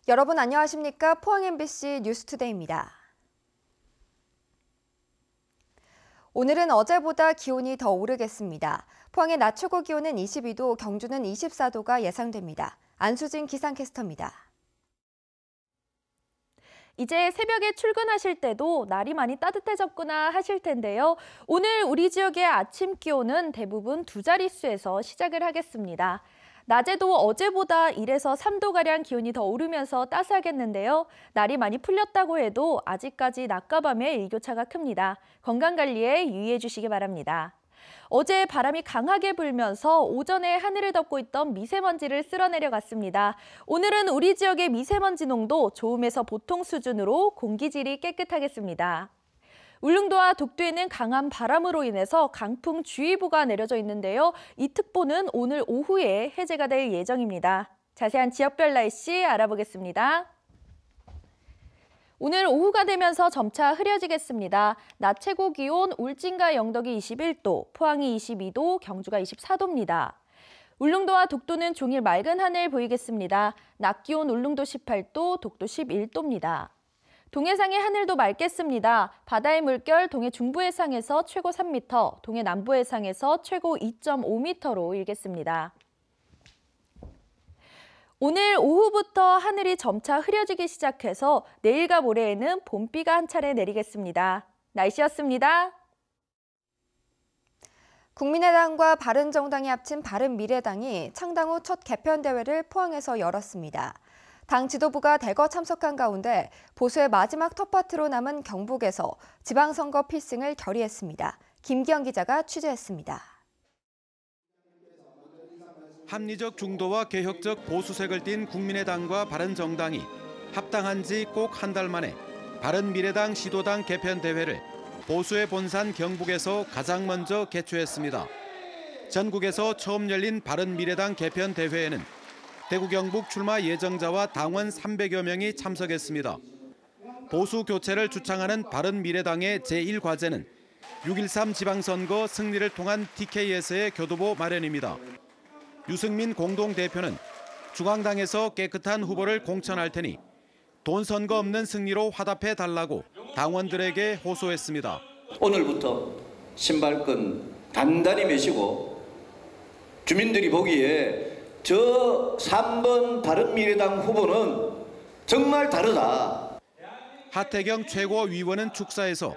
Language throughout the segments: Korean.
여러분 안녕하십니까? 포항 MBC 뉴스투데이입니다. 오늘은 어제보다 기온이 더 오르겠습니다. 포항의 낮 최고 기온은 22도, 경주는 24도가 예상됩니다. 안수진 기상캐스터입니다. 이제 새벽에 출근하실 때도 날이 많이 따뜻해졌구나 하실 텐데요. 오늘 우리 지역의 아침 기온은 대부분 두 자릿수에서 시작을 하겠습니다. 낮에도 어제보다 1에서 3도가량 기온이 더 오르면서 따스하겠는데요. 날이 많이 풀렸다고 해도 아직까지 낮과 밤의 일교차가 큽니다. 건강관리에 유의해 주시기 바랍니다. 어제 바람이 강하게 불면서 오전에 하늘을 덮고 있던 미세먼지를 쓸어내려갔습니다. 오늘은 우리 지역의 미세먼지 농도 좋음에서 보통 수준으로 공기질이 깨끗하겠습니다. 울릉도와 독도에는 강한 바람으로 인해서 강풍주의보가 내려져 있는데요. 이 특보는 오늘 오후에 해제가 될 예정입니다. 자세한 지역별 날씨 알아보겠습니다. 오늘 오후가 되면서 점차 흐려지겠습니다. 낮 최고 기온 울진과 영덕이 21도, 포항이 22도, 경주가 24도입니다. 울릉도와 독도는 종일 맑은 하늘 보이겠습니다. 낮 기온 울릉도 18도, 독도 11도입니다. 동해상의 하늘도 맑겠습니다. 바다의 물결 동해 중부 해상에서 최고 3m, 동해 남부 해상에서 최고 2.5m로 일겠습니다. 오늘 오후부터 하늘이 점차 흐려지기 시작해서 내일과 모레에는 봄비가 한 차례 내리겠습니다. 날씨였습니다. 국민의당과 바른정당이 합친 바른미래당이 창당 후 첫 개편대회를 포항에서 열었습니다. 당 지도부가 대거 참석한 가운데 보수의 마지막 텃밭으로 남은 경북에서 지방선거 필승을 결의했습니다. 김기영 기자가 취재했습니다. 합리적 중도와 개혁적 보수색을 띤 국민의당과 바른정당이 합당한 지 꼭 한 달 만에 바른미래당 시도당 개편대회를 보수의 본산 경북에서 가장 먼저 개최했습니다. 전국에서 처음 열린 바른미래당 개편대회에는 대구 경북 출마 예정자와 당원 300여 명이 참석했습니다. 보수 교체를 주창하는 바른미래당의 제1과제는 6.13 지방선거 승리를 통한 TK에서의 교두보 마련입니다. 유승민 공동대표는 중앙당에서 깨끗한 후보를 공천할 테니 돈 선거 없는 승리로 화답해달라고 당원들에게 호소했습니다. 오늘부터 신발끈 단단히 매시고 주민들이 보기에 저 3번 바른미래당 후보는 정말 다르다. 하태경 최고위원은 축사에서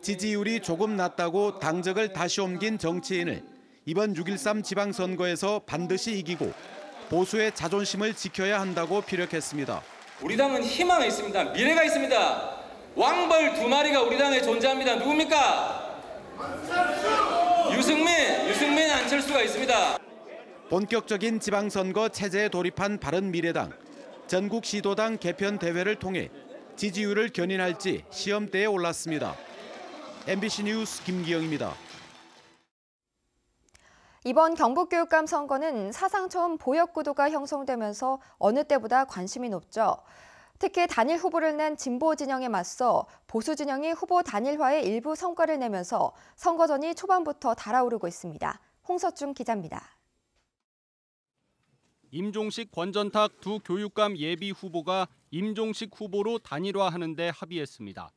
지지율이 조금 낮다고 당적을 다시 옮긴 정치인을 이번 6.13 지방선거에서 반드시 이기고 보수의 자존심을 지켜야 한다고 피력했습니다. 우리 당은 희망이 있습니다. 미래가 있습니다. 왕벌 2마리가 우리 당에 존재합니다. 누굽니까? 유승민, 안철수가 있습니다. 본격적인 지방선거 체제에 돌입한 바른미래당. 전국 시도당 개편 대회를 통해 지지율을 견인할지 시험대에 올랐습니다. MBC 뉴스 김기영입니다. 이번 경북교육감 선거는 사상 처음 보역구도가 형성되면서 어느 때보다 관심이 높죠. 특히 단일 후보를 낸 진보 진영에 맞서 보수 진영이 후보 단일화에 일부 성과를 내면서 선거전이 초반부터 달아오르고 있습니다. 홍서중 기자입니다. 임종식, 권전탁 두 교육감 예비 후보가 임종식 후보로 단일화하는 데 합의했습니다.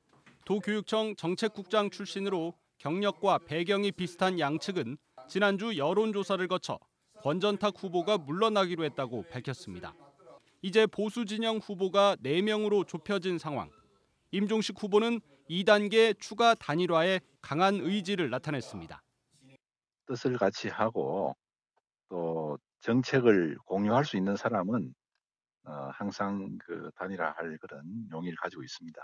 도교육청 정책국장 출신으로 경력과 배경이 비슷한 양측은 지난주 여론조사를 거쳐 권전탁 후보가 물러나기로 했다고 밝혔습니다. 이제 보수 진영 후보가 4명으로 좁혀진 상황. 임종식 후보는 2단계 추가 단일화에 강한 의지를 나타냈습니다. 뜻을 같이 하고 또 정책을 공유할 수 있는 사람은 항상 단일화할 그런 용의를 가지고 있습니다.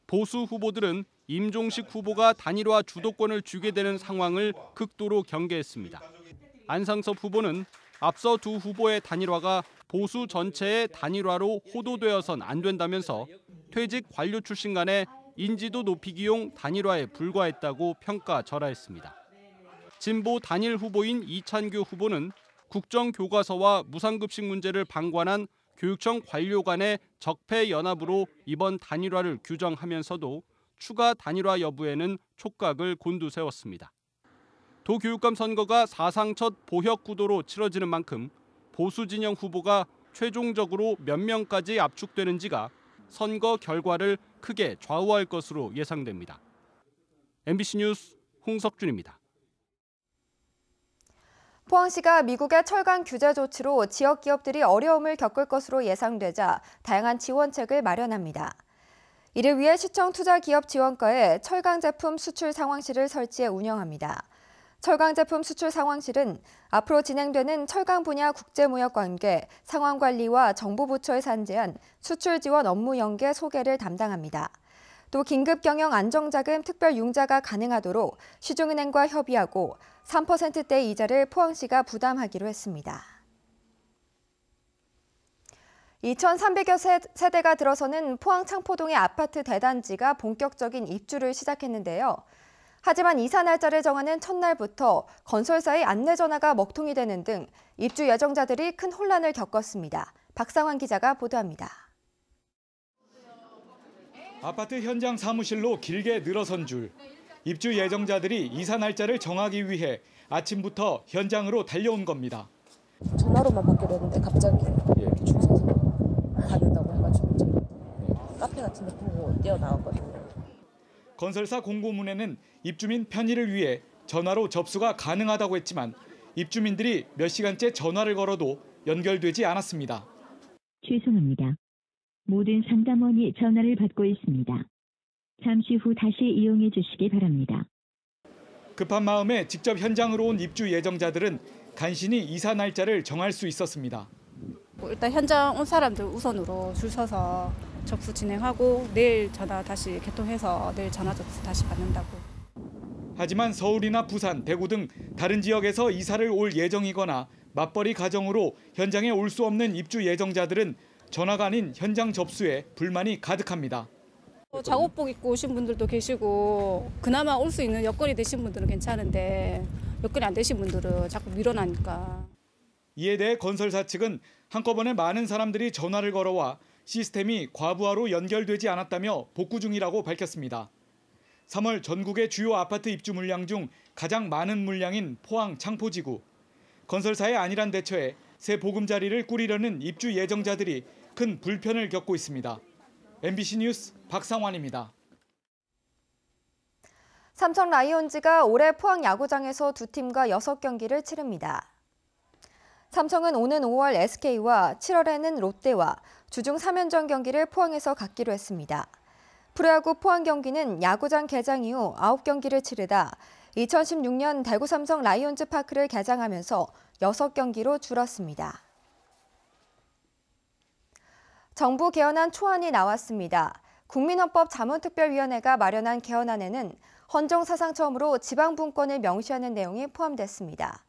보수 후보들은 임종식 후보가 단일화 주도권을 쥐게 되는 상황을 극도로 경계했습니다. 안상섭 후보는 앞서 두 후보의 단일화가 보수 전체의 단일화로 호도되어선 안 된다면서 퇴직 관료 출신 간의 인지도 높이기용 단일화에 불과했다고 평가절하했습니다. 진보 단일 후보인 이찬규 후보는 국정교과서와 무상급식 문제를 방관한 교육청 관료 간의 적폐 연합으로 이번 단일화를 규정하면서도 추가 단일화 여부에는 촉각을 곤두세웠습니다. 도교육감 선거가 사상 첫 보혁 구도로 치러지는 만큼 보수 진영 후보가 최종적으로 몇 명까지 압축되는지가 선거 결과를 크게 좌우할 것으로 예상됩니다. MBC 뉴스 홍석준입니다. 포항시가 미국의 철강 규제 조치로 지역 기업들이 어려움을 겪을 것으로 예상되자 다양한 지원책을 마련합니다. 이를 위해 시청 투자기업지원과에 철강 제품 수출 상황실을 설치해 운영합니다. 철강 제품 수출 상황실은 앞으로 진행되는 철강 분야 국제무역 관계, 상황 관리와 정부 부처에 산재한 수출 지원 업무 연계 소개를 담당합니다. 또 긴급 경영 안정자금 특별 융자가 가능하도록 시중은행과 협의하고 3%대 이자를 포항시가 부담하기로 했습니다. 2,300여 세대가 들어서는 포항 창포동의 아파트 대단지가 본격적인 입주를 시작했는데요. 하지만 이사 날짜를 정하는 첫날부터 건설사의 안내 전화가 먹통이 되는 등 입주 예정자들이 큰 혼란을 겪었습니다. 박상환 기자가 보도합니다. 아파트 현장 사무실로 길게 늘어선 줄. 입주 예정자들이 이사 날짜를 정하기 위해 아침부터 현장으로 달려온 겁니다. 전화로만 받기로 했는데 갑자기 줄 서서 받는다고 해가지고 카페 같은 데 보고 뛰어나왔거든요. 건설사 공고문에는 입주민 편의를 위해 전화로 접수가 가능하다고 했지만 입주민들이 몇 시간째 전화를 걸어도 연결되지 않았습니다. 죄송합니다. 모든 상담원이 전화를 받고 있습니다. 잠시 후 다시 이용해 주시기 바랍니다. 급한 마음에 직접 현장으로 온 입주 예정자들은 간신히 이사 날짜를 정할 수 있었습니다. 일단 현장 온 사람들 우선으로 줄 서서 접수 진행하고 내일 전화 다시 개통해서 내일 전화 접수 다시 받는다고. 하지만 서울이나 부산, 대구 등 다른 지역에서 이사를 올 예정이거나 맞벌이 가정으로 현장에 올 수 없는 입주 예정자들은 전화가 아닌 현장 접수에 불만이 가득합니다. 작업복 입고 오신 분들도 계시고 그나마 올 수 있는 여건이 되신 분들은 괜찮은데 여건이 안 되신 분들은 자꾸 밀어나니까. 이에 대해 건설사 측은 한꺼번에 많은 사람들이 전화를 걸어와 시스템이 과부하로 연결되지 않았다며 복구 중이라고 밝혔습니다. 3월 전국의 주요 아파트 입주 물량 중 가장 많은 물량인 포항 창포지구. 건설사의 안일한 대처에 새 보금자리를 꾸리려는 입주 예정자들이 큰 불편을 겪고 있습니다. MBC 뉴스 박상환입니다. 삼성 라이온즈가 올해 포항 야구장에서 두 팀과 6경기를 치릅니다. 삼성은 오는 5월 SK와 7월에는 롯데와 주중 3연전 경기를 포항에서 갖기로 했습니다. 프로야구 포항 경기는 야구장 개장 이후 9경기를 치르다 2016년 대구 삼성 라이온즈 파크를 개장하면서 6경기로 줄었습니다. 정부 개헌안 초안이 나왔습니다. 국민헌법자문특별위원회가 마련한 개헌안에는 헌정사상 처음으로 지방분권을 명시하는 내용이 포함됐습니다.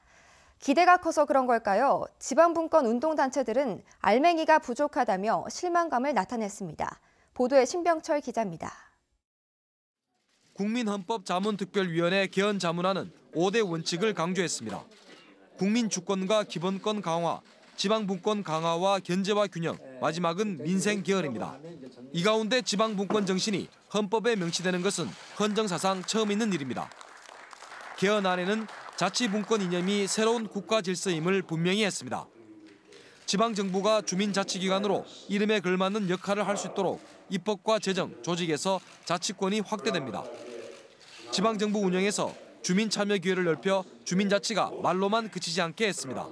기대가 커서 그런 걸까요? 지방분권 운동단체들은 알맹이가 부족하다며 실망감을 나타냈습니다. 보도에 신병철 기자입니다. 국민헌법자문특별위원회 개헌 자문안은 5대 원칙을 강조했습니다. 국민 주권과 기본권 강화, 지방분권 강화와 견제와 균형, 마지막은 민생 개헌입니다. 이 가운데 지방분권 정신이 헌법에 명시되는 것은 헌정사상 처음 있는 일입니다. 개헌안에는 자치분권 이념이 새로운 국가 질서임을 분명히 했습니다. 지방정부가 주민자치기관으로 이름에 걸맞는 역할을 할 수 있도록 입법과 재정, 조직에서 자치권이 확대됩니다. 지방정부 운영에서 주민 참여 기회를 넓혀 주민자치가 말로만 그치지 않게 했습니다.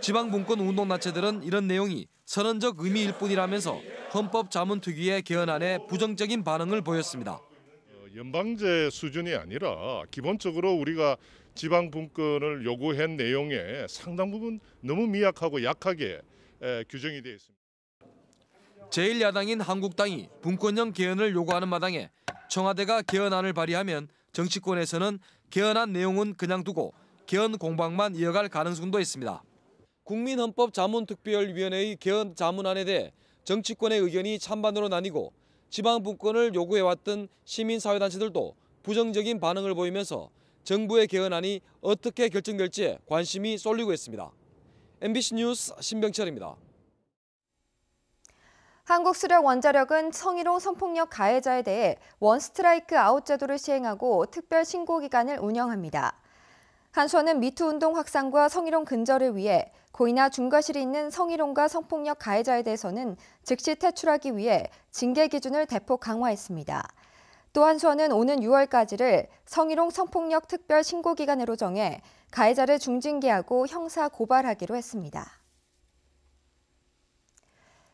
지방분권 운동단체들은 이런 내용이 선언적 의미일 뿐이라면서 헌법자문특위의 개헌안에 부정적인 반응을 보였습니다. 연방제 수준이 아니라 기본적으로 우리가 지방분권을 요구한 내용에 상당 부분 너무 미약하고 약하게 규정이 되어 있습니다. 제1야당인 한국당이 분권형 개헌을 요구하는 마당에 청와대가 개헌안을 발의하면 정치권에서는 개헌안 내용은 그냥 두고 개헌 공방만 이어갈 가능성도 있습니다. 국민헌법자문특별위원회의 개헌 자문안에 대해 정치권의 의견이 찬반으로 나뉘고 지방분권을 요구해왔던 시민사회단체들도 부정적인 반응을 보이면서 정부의 개헌안이 어떻게 결정될지에 관심이 쏠리고 있습니다. MBC 뉴스 신병철입니다. 한국수력원자력은 성희롱 성폭력 가해자에 대해 원스트라이크 아웃 제도를 시행하고 특별 신고 기간을 운영합니다. 한수원은 미투 운동 확산과 성희롱 근절을 위해 고의나 중과실이 있는 성희롱과 성폭력 가해자에 대해서는 즉시 퇴출하기 위해 징계 기준을 대폭 강화했습니다. 또 한수원은 오는 6월까지를 성희롱 성폭력 특별 신고 기간으로 정해 가해자를 중징계하고 형사 고발하기로 했습니다.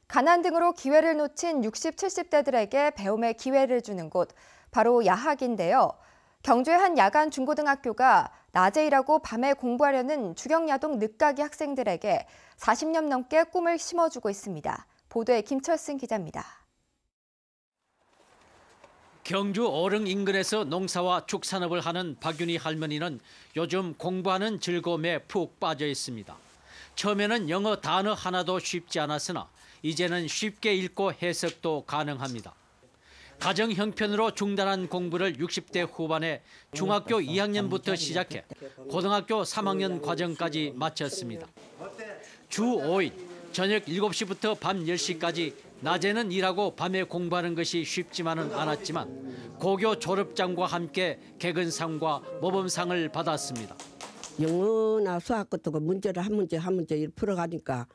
가난 등으로 기회를 놓친 60, 70대들에게 배움의 기회를 주는 곳, 바로 야학인데요. 경주의 한 야간 중고등학교가 낮에 일하고 밤에 공부하려는 주경야동 늦가기 학생들에게 40년 넘게 꿈을 심어주고 있습니다. 보도에 김철승 기자입니다. 경주 어릉 인근에서 농사와 축산업을 하는 박윤희 할머니는 요즘 공부하는 즐거움에 푹 빠져 있습니다. 처음에는 영어 단어 하나도 쉽지 않았으나 이제는 쉽게 읽고 해석도 가능합니다. 가정 형편으로 중단한 공부를 60대 후반에 중학교 2학년부터 시작해 고등학교 3학년 과정까지 마쳤습니다. 주 5일 저녁 7시부터 밤 10시까지 낮에는 일하고 밤에 공부하는 것이 쉽지만은 않았지만 고교 졸업장과 함께 개근상과 모범상을 받았습니다. 영어나 수학 같은 거 문제를 한 문제 풀어가니까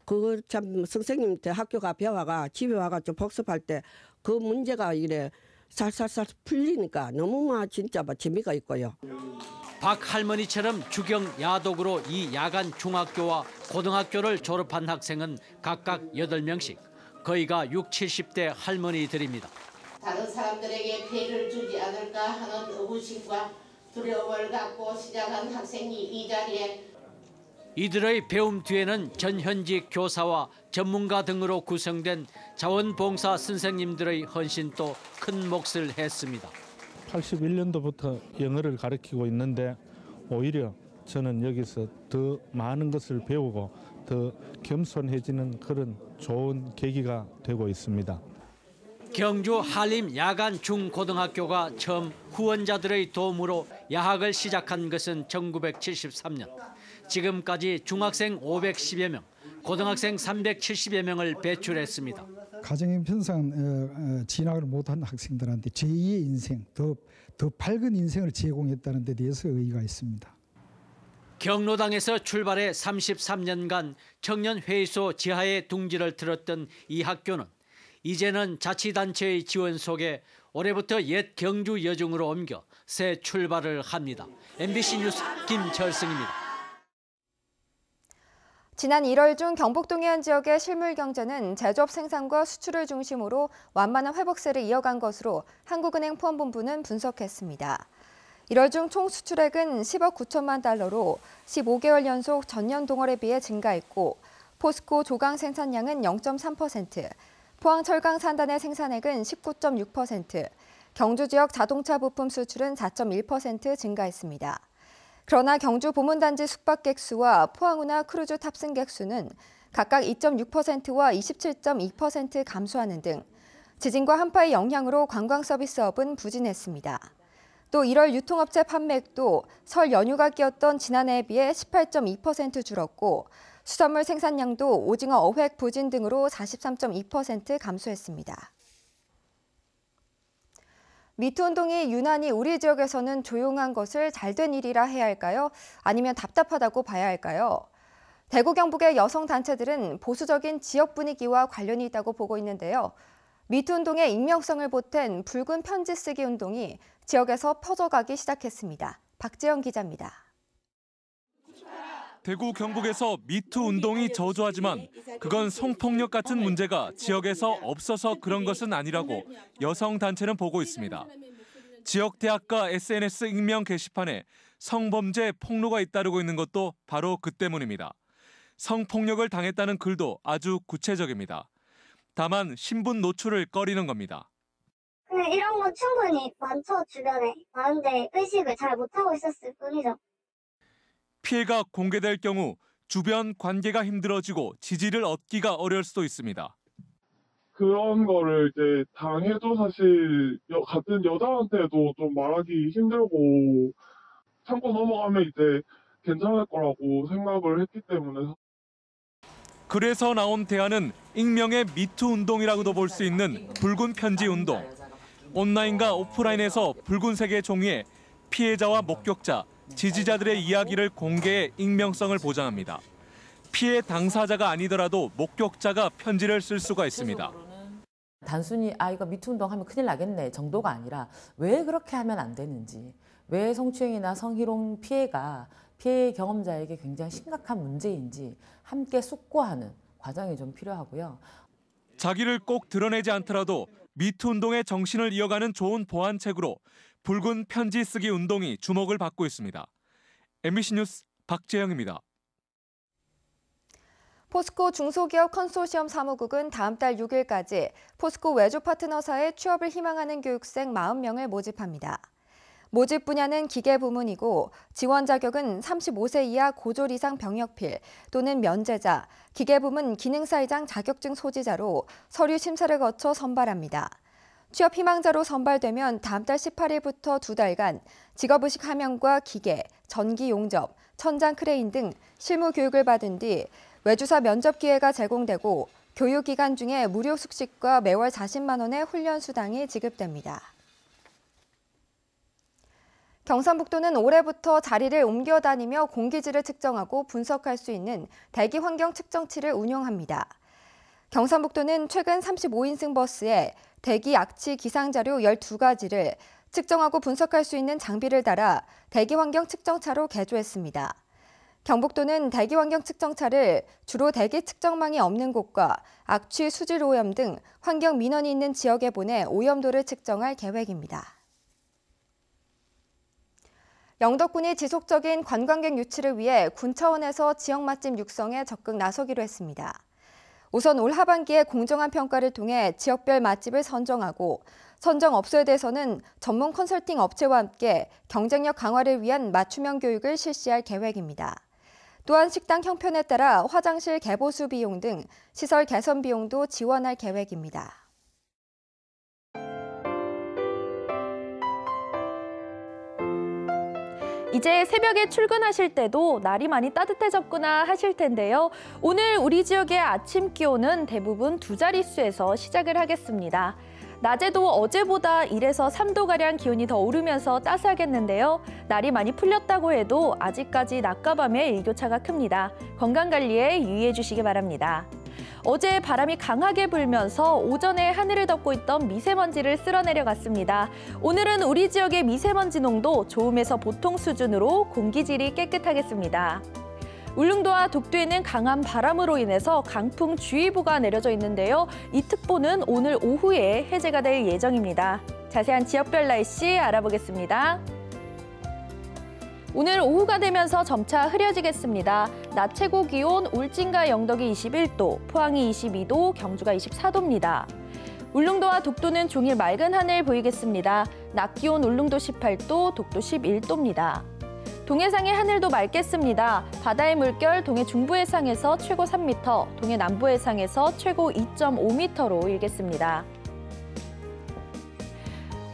그거 참 선생님한테 학교가 배워가 집에 와가 좀 복습할 때 그 문제가 이래 살살살 풀리니까 너무 진짜 재미가 있고요. 박 할머니처럼 주경 야독으로 이 야간 중학교와 고등학교를 졸업한 학생은 각각 8명씩 거의가 60, 70대 할머니들입니다. 다른 사람들에게 피해를 주지 않을까 하는 의구심과 두려움을 갖고 시작한 학생이 이 자리에 이들의 배움 뒤에는 전현직 교사와 전문가 등으로 구성된 자원봉사 선생님들의 헌신도 큰 몫을 했습니다. 81년도부터 영어를 가르치고 있는데 오히려 저는 여기서 더 많은 것을 배우고 더 겸손해지는 그런 좋은 계기가 되고 있습니다. 경주 한림 야간 중고등학교가 처음 후원자들의 도움으로 야학을 시작한 것은 1973년. 지금까지 중학생 510여 명, 고등학생 370여 명을 배출했습니다. 가정형편상 진학을 못한 학생들한테 제2의 인생, 더 밝은 인생을 제공했다는 데 대해서 의의가 있습니다. 경로당에서 출발해 33년간 청년회의소 지하에 둥지를 틀었던 이 학교는 이제는 자치단체의 지원 속에 올해부터 옛 경주 여중으로 옮겨 새 출발을 합니다. MBC 뉴스 김철승입니다. 지난 1월 중 경북 동해안 지역의 실물 경제는 제조업 생산과 수출을 중심으로 완만한 회복세를 이어간 것으로 한국은행 포함본부는 분석했습니다. 1월 중 총 수출액은 10억 9천만 달러로 15개월 연속 전년 동월에 비해 증가했고 포스코 조강 생산량은 0.3%, 포항 철강 산단의 생산액은 19.6%, 경주 지역 자동차 부품 수출은 4.1% 증가했습니다. 그러나 경주 보문단지 숙박객 수와 포항운하 크루즈 탑승객 수는 각각 2.6%와 27.2% 감소하는 등 지진과 한파의 영향으로 관광 서비스업은 부진했습니다. 또 1월 유통업체 판매액도 설 연휴가 끼었던 지난해에 비해 18.2% 줄었고 수산물 생산량도 오징어 어획 부진 등으로 43.2% 감소했습니다. 미투 운동이 유난히 우리 지역에서는 조용한 것을 잘된 일이라 해야 할까요? 아니면 답답하다고 봐야 할까요? 대구 경북의 여성 단체들은 보수적인 지역 분위기와 관련이 있다고 보고 있는데요. 미투 운동의 익명성을 보탠 붉은 편지 쓰기 운동이 지역에서 퍼져가기 시작했습니다. 박재영 기자입니다. 대구 경북에서 미투 운동이 저조하지만 그건 성폭력 같은 문제가 지역에서 없어서 그런 것은 아니라고 여성 단체는 보고 있습니다. 지역 대학가 SNS 익명 게시판에 성범죄 폭로가 잇따르고 있는 것도 바로 그 때문입니다. 성폭력을 당했다는 글도 아주 구체적입니다. 다만 신분 노출을 꺼리는 겁니다. 그냥 이런 건 충분히 많죠, 주변에. 많은데 의식을 잘 못하고 있었을 뿐이죠. 피해가 공개될 경우 주변 관계가 힘들어지고 지지를 얻기가 어려울 수도 있습니다. 그런 거를 이제 당해도 사실 같은 여자한테도 좀 말하기 힘들고 참고 넘어가면 이제 괜찮을 거라고 생각을 했기 때문에. 그래서 나온 대안은 익명의 미투 운동이라고도 볼 수 있는 붉은 편지 운동. 온라인과 오프라인에서 붉은색의 종이에 피해자와 목격자, 지지자들의 이야기를 공개해 익명성을 보장합니다. 피해 당사자가 아니더라도 목격자가 편지를 쓸 수가 있습니다. 단순히 이거 미투 운동하면 큰일 나겠네 정도가 아니라 왜 그렇게 하면 안 되는지, 왜 성추행이나 성희롱 피해가 피해 경험자에게 굉장히 심각한 문제인지 함께 숙고하는 과정이 좀 필요하고요. 자기를 꼭 드러내지 않더라도 미투 운동의 정신을 이어가는 좋은 보완책으로 붉은 편지 쓰기 운동이 주목을 받고 있습니다. MBC 뉴스 박재영입니다. 포스코 중소기업 컨소시엄 사무국은 다음 달 6일까지 포스코 외주 파트너사에 취업을 희망하는 교육생 40명을 모집합니다. 모집 분야는 기계 부문이고 지원 자격은 35세 이하 고졸 이상 병역필 또는 면제자, 기계 부문 기능사 이상 자격증 소지자로 서류 심사를 거쳐 선발합니다. 취업 희망자로 선발되면 다음 달 18일부터 2달간 직업의식 함양과 기계, 전기 용접, 천장 크레인 등 실무 교육을 받은 뒤 외주사 면접 기회가 제공되고 교육 기간 중에 무료 숙식과 매월 40만 원의 훈련 수당이 지급됩니다. 경상북도는 올해부터 자리를 옮겨 다니며 공기질을 측정하고 분석할 수 있는 대기 환경 측정치를 운영합니다. 경상북도는 최근 35인승 버스에 대기 악취 기상 자료 12가지를 측정하고 분석할 수 있는 장비를 달아 대기 환경 측정차로 개조했습니다. 경북도는 대기 환경 측정차를 주로 대기 측정망이 없는 곳과 악취 수질 오염 등 환경 민원이 있는 지역에 보내 오염도를 측정할 계획입니다. 영덕군이 지속적인 관광객 유치를 위해 군 차원에서 지역 맛집 육성에 적극 나서기로 했습니다. 우선 올 하반기에 공정한 평가를 통해 지역별 맛집을 선정하고 선정업소에 대해서는 전문 컨설팅 업체와 함께 경쟁력 강화를 위한 맞춤형 교육을 실시할 계획입니다. 또한 식당 형편에 따라 화장실 개보수 비용 등 시설 개선 비용도 지원할 계획입니다. 이제 새벽에 출근하실 때도 날이 많이 따뜻해졌구나 하실 텐데요. 오늘 우리 지역의 아침 기온은 대부분 2자릿수에서 시작을 하겠습니다. 낮에도 어제보다 1에서 3도가량 기온이 더 오르면서 따스하겠는데요. 날이 많이 풀렸다고 해도 아직까지 낮과 밤의 일교차가 큽니다. 건강관리에 유의해 주시기 바랍니다. 어제 바람이 강하게 불면서 오전에 하늘을 덮고 있던 미세먼지를 쓸어내려갔습니다. 오늘은 우리 지역의 미세먼지 농도 좋음에서 보통 수준으로 공기질이 깨끗하겠습니다. 울릉도와 독도에는 강한 바람으로 인해서 강풍주의보가 내려져 있는데요. 이 특보는 오늘 오후에 해제가 될 예정입니다. 자세한 지역별 날씨 알아보겠습니다. 오늘 오후가 되면서 점차 흐려지겠습니다. 낮 최고 기온 울진과 영덕이 21도, 포항이 22도, 경주가 24도입니다. 울릉도와 독도는 종일 맑은 하늘 보이겠습니다. 낮 기온 울릉도 18도, 독도 11도입니다. 동해상의 하늘도 맑겠습니다. 바다의 물결 동해 중부해상에서 최고 3m, 동해 남부해상에서 최고 2.5m로 일겠습니다.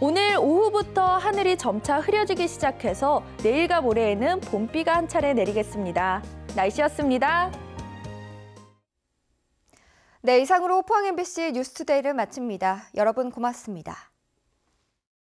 오늘 오후부터 하늘이 점차 흐려지기 시작해서 내일과 모레에는 봄비가 한 차례 내리겠습니다. 날씨였습니다. 네, 이상으로 포항 MBC 뉴스투데이를 마칩니다. 여러분 고맙습니다.